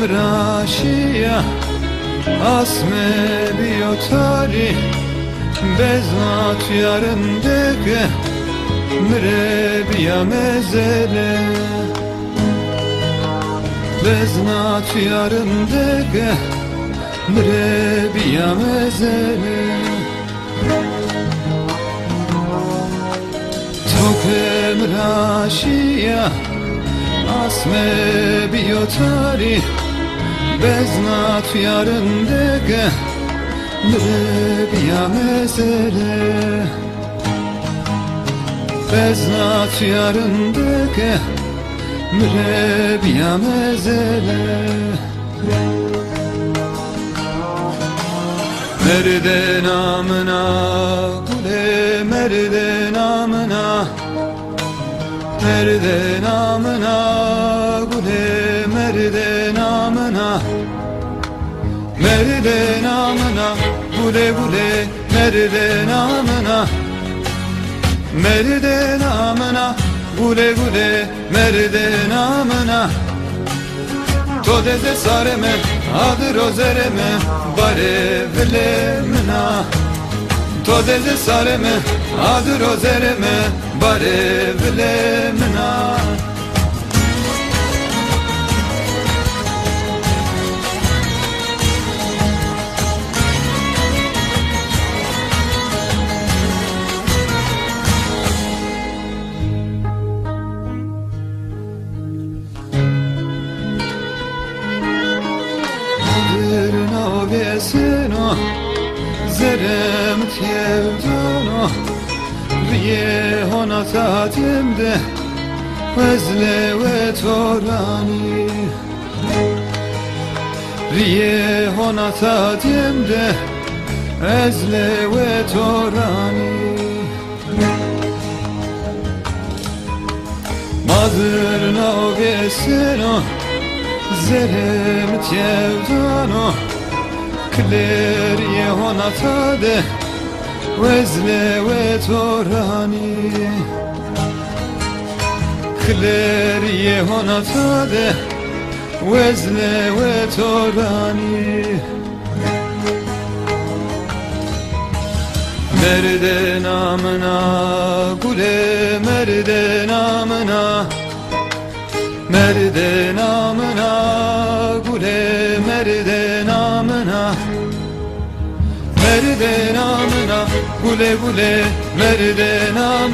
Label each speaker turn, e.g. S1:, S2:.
S1: mraşia asme biotari beznat yarındege mrebiya mezele beznat yarındege mrebiya mezele toke mraşia asme biotari beznat yarındege mrebiya mezele beznat yarındege mrebiya mezele merde namına gule merde namına merde namına gule merde namına merde namına gule gule merde namına merde namına gule gule merde namına to deze sareme adı rozereme bare vilemna to deze sareme adı rozereme bare vilemna Vesino zerem tevdono riye hona tatimde vezle ve torani riye hona tatimde ezle ve torani madır no vesino zerem tevdono kler yehona tade vezle ve torani kler yehona tade vezle ve torani merde namına gule merde namına merde namına gule merde namına merde namına gule gule merde namına